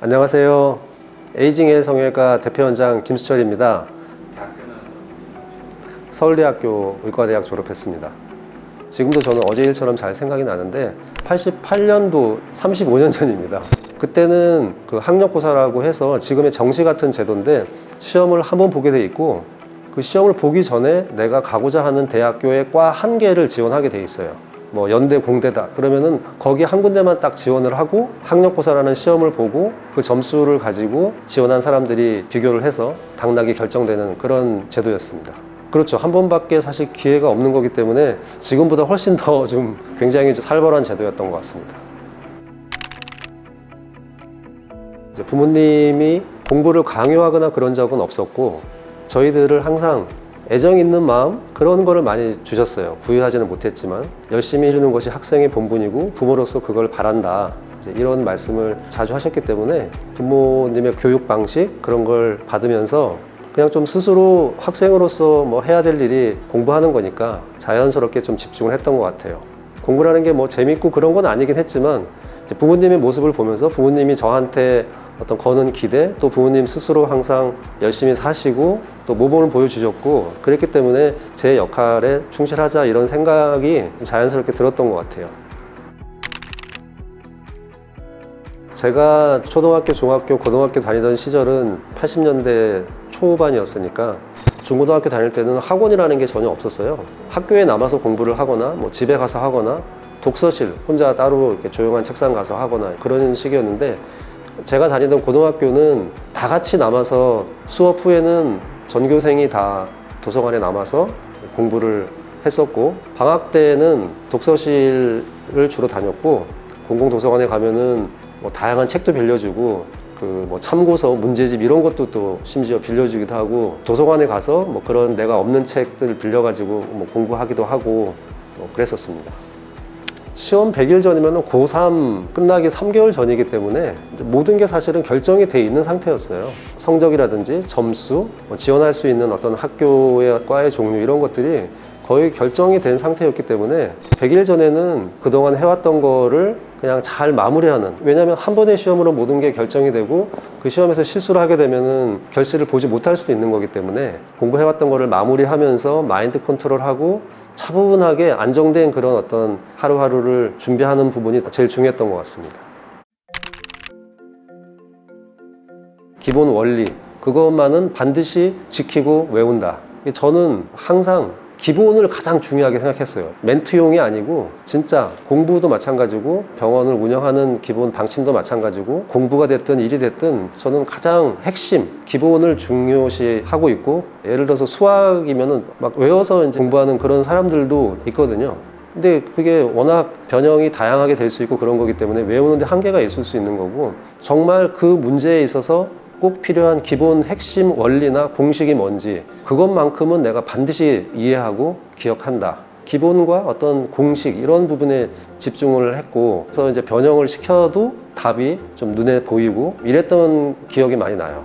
안녕하세요. 에이징의 성형외과 대표원장 김수철입니다. 서울대학교 의과대학 졸업했습니다. 지금도 저는 어제 일처럼 잘 생각이 나는데 88년도 35년 전입니다. 그때는 그 학력고사라고 해서 지금의 정시 같은 제도인데 시험을 한번 보게 돼 있고 그 시험을 보기 전에 내가 가고자 하는 대학교의 과 한 개를 지원하게 돼 있어요. 뭐 연대, 공대다 그러면은 거기 한 군데만 딱 지원을 하고 학력고사라는 시험을 보고 그 점수를 가지고 지원한 사람들이 비교를 해서 당락이 결정되는 그런 제도였습니다. 그렇죠. 한 번밖에 사실 기회가 없는 거기 때문에 지금보다 훨씬 더 좀 굉장히 살벌한 제도였던 것 같습니다. 이제 부모님이 공부를 강요하거나 그런 적은 없었고 저희들을 항상 애정 있는 마음 그런 거를 많이 주셨어요. 부유하지는 못했지만 열심히 해주는 것이 학생의 본분이고 부모로서 그걸 바란다. 이런 말씀을 자주 하셨기 때문에 부모님의 교육 방식 그런 걸 받으면서 그냥 좀 스스로 학생으로서 뭐 해야 될 일이 공부하는 거니까 자연스럽게 좀 집중을 했던 것 같아요. 공부라는 게 뭐 재밌고 그런 건 아니긴 했지만 부모님의 모습을 보면서 부모님이 저한테 어떤 거는 기대 또 부모님 스스로 항상 열심히 사시고 또 모범을 보여주셨고 그랬기 때문에 제 역할에 충실하자 이런 생각이 자연스럽게 들었던 것 같아요. 제가 초등학교, 중학교, 고등학교 다니던 시절은 80년대 초반이었으니까 중고등학교 다닐 때는 학원이라는 게 전혀 없었어요. 학교에 남아서 공부를 하거나 뭐 집에 가서 하거나 독서실 혼자 따로 이렇게 조용한 책상 가서 하거나 그런 식이었는데 제가 다니던 고등학교는 다 같이 남아서 수업 후에는 전교생이 다 도서관에 남아서 공부를 했었고 방학 때는 독서실을 주로 다녔고 공공도서관에 가면은 뭐 다양한 책도 빌려주고 그 뭐 참고서, 문제집 이런 것도 또 심지어 빌려주기도 하고 도서관에 가서 뭐 그런 내가 없는 책들 빌려가지고 뭐 공부하기도 하고 뭐 그랬었습니다. 시험 100일 전이면 고3 끝나기 3개월 전이기 때문에 모든 게 사실은 결정이 돼 있는 상태였어요. 성적이라든지 점수, 지원할 수 있는 어떤 학교의 과의 종류 이런 것들이 거의 결정이 된 상태였기 때문에 100일 전에는 그동안 해왔던 거를 그냥 잘 마무리하는, 왜냐하면 한 번의 시험으로 모든 게 결정이 되고 그 시험에서 실수를 하게 되면은 결실을 보지 못할 수도 있는 거기 때문에 공부해왔던 거를 마무리하면서 마인드 컨트롤하고 차분하게 안정된 그런 어떤 하루하루를 준비하는 부분이 제일 중요했던 것 같습니다. 기본 원리, 그것만은 반드시 지키고 외운다. 저는 항상 기본을 가장 중요하게 생각했어요. 멘트용이 아니고 진짜 공부도 마찬가지고 병원을 운영하는 기본 방침도 마찬가지고 공부가 됐든 일이 됐든 저는 가장 핵심 기본을 중요시하고 있고 예를 들어서 수학이면은 막 외워서 이제 공부하는 그런 사람들도 있거든요. 근데 그게 워낙 변형이 다양하게 될 수 있고 그런 거기 때문에 외우는데 한계가 있을 수 있는 거고 정말 그 문제에 있어서 꼭 필요한 기본 핵심 원리나 공식이 뭔지 그것만큼은 내가 반드시 이해하고 기억한다. 기본과 어떤 공식 이런 부분에 집중을 했고 그래서 이제 변형을 시켜도 답이 좀 눈에 보이고 이랬던 기억이 많이 나요.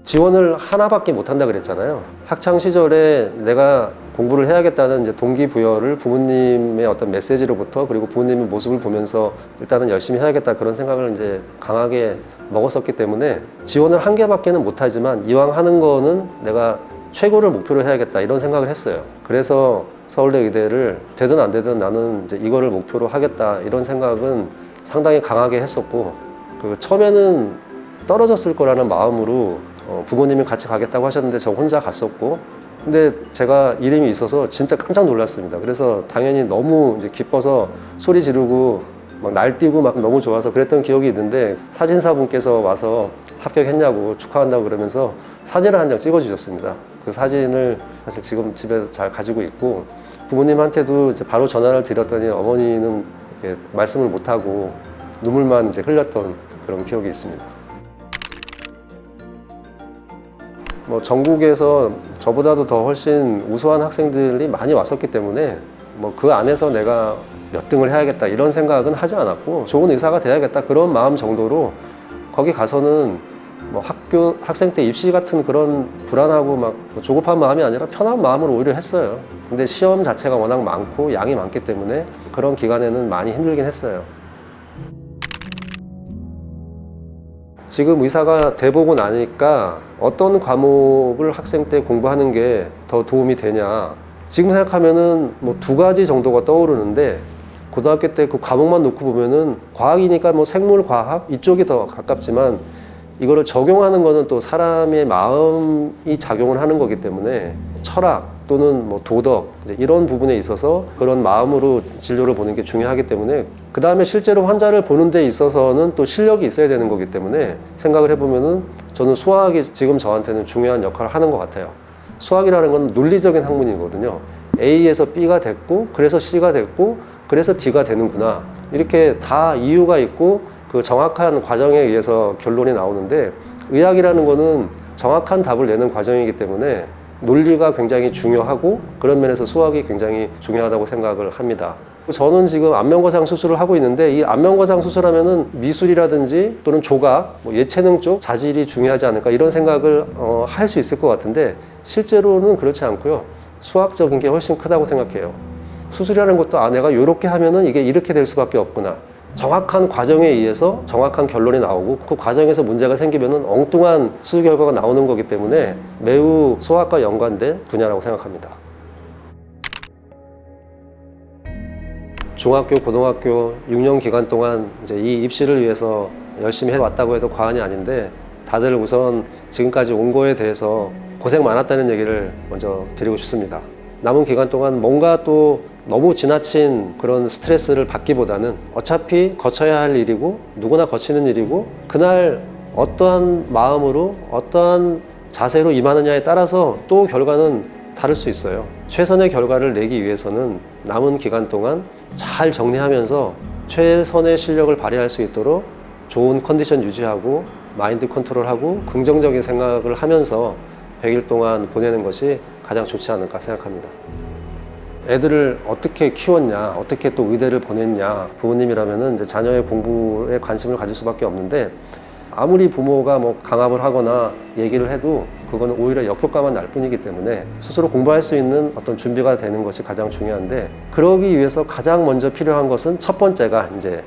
지원을 하나밖에 못한다 그랬잖아요. 학창 시절에 내가 공부를 해야겠다는 이제 동기부여를 부모님의 어떤 메시지로부터 그리고 부모님의 모습을 보면서 일단은 열심히 해야겠다 그런 생각을 이제 강하게 먹었었기 때문에 지원을 한 개밖에는 못하지만 이왕 하는 거는 내가 최고를 목표로 해야겠다 이런 생각을 했어요. 그래서 서울대 의대를 되든 안 되든 나는 이제 이거를 목표로 하겠다 이런 생각은 상당히 강하게 했었고 그 처음에는 떨어졌을 거라는 마음으로 부모님이 같이 가겠다고 하셨는데 저 혼자 갔었고 근데 제가 이름이 있어서 진짜 깜짝 놀랐습니다. 그래서 당연히 너무 이제 기뻐서 소리 지르고 막 날뛰고 막 너무 좋아서 그랬던 기억이 있는데 사진사분께서 와서 합격했냐고 축하한다고 그러면서 사진을 한 장 찍어주셨습니다. 그 사진을 사실 지금 집에 잘 가지고 있고 부모님한테도 이제 바로 전화를 드렸더니 어머니는 이렇게 말씀을 못하고 눈물만 이제 흘렸던 그런 기억이 있습니다. 뭐 전국에서 저보다도 더 훨씬 우수한 학생들이 많이 왔었기 때문에 뭐 그 안에서 내가 몇 등을 해야겠다 이런 생각은 하지 않았고 좋은 의사가 돼야겠다 그런 마음 정도로 거기 가서는 뭐 학생 때 입시 같은 그런 불안하고 막 조급한 마음이 아니라 편한 마음으로 오히려 했어요. 근데 시험 자체가 워낙 많고 양이 많기 때문에 그런 기간에는 많이 힘들긴 했어요. 지금 의사가 돼보고 나니까 어떤 과목을 학생 때 공부하는 게 더 도움이 되냐. 지금 생각하면은 뭐 두 가지 정도가 떠오르는데 고등학교 때 그 과목만 놓고 보면은 과학이니까 뭐 생물 과학 이쪽이 더 가깝지만 이거를 적용하는 거는 또 사람의 마음이 작용을 하는 거기 때문에 철학 또는 뭐 도덕 이런 부분에 있어서 그런 마음으로 진료를 보는 게 중요하기 때문에 그 다음에 실제로 환자를 보는 데 있어서는 또 실력이 있어야 되는 거기 때문에 생각을 해보면은 저는 수학이 지금 저한테는 중요한 역할을 하는 것 같아요. 수학이라는 건 논리적인 학문이거든요. A에서 B가 됐고 그래서 C가 됐고 그래서 D가 되는구나 이렇게 다 이유가 있고 그 정확한 과정에 의해서 결론이 나오는데 의학이라는 거는 정확한 답을 내는 과정이기 때문에 논리가 굉장히 중요하고 그런 면에서 수학이 굉장히 중요하다고 생각을 합니다. 저는 지금 안면거상 수술을 하고 있는데 이 안면거상 수술하면은 미술이라든지 또는 조각, 뭐 예체능 쪽 자질이 중요하지 않을까 이런 생각을 할 수 있을 것 같은데 실제로는 그렇지 않고요. 수학적인 게 훨씬 크다고 생각해요. 수술이라는 것도 내가 이렇게 하면은 이게 이렇게 될 수밖에 없구나. 정확한 과정에 의해서 정확한 결론이 나오고 그 과정에서 문제가 생기면은 엉뚱한 수술 결과가 나오는 거기 때문에 매우 수학과 연관된 분야라고 생각합니다. 중학교, 고등학교 6년 기간 동안 이제 이 입시를 위해서 열심히 해왔다고 해도 과언이 아닌데 다들 우선 지금까지 온 거에 대해서 고생 많았다는 얘기를 먼저 드리고 싶습니다. 남은 기간 동안 뭔가 또 너무 지나친 그런 스트레스를 받기보다는 어차피 거쳐야 할 일이고 누구나 거치는 일이고 그날 어떠한 마음으로 어떠한 자세로 임하느냐에 따라서 또 결과는 다를 수 있어요. 최선의 결과를 내기 위해서는 남은 기간 동안 잘 정리하면서 최선의 실력을 발휘할 수 있도록 좋은 컨디션 유지하고 마인드 컨트롤하고 긍정적인 생각을 하면서 100일 동안 보내는 것이 가장 좋지 않을까 생각합니다. 애들을 어떻게 키웠냐, 어떻게 또 의대를 보냈냐, 부모님이라면은 이제 자녀의 공부에 관심을 가질 수밖에 없는데 아무리 부모가 뭐 강압을 하거나 얘기를 해도 그거는 오히려 역효과만 날 뿐이기 때문에 스스로 공부할 수 있는 어떤 준비가 되는 것이 가장 중요한데 그러기 위해서 가장 먼저 필요한 것은 첫 번째가 이제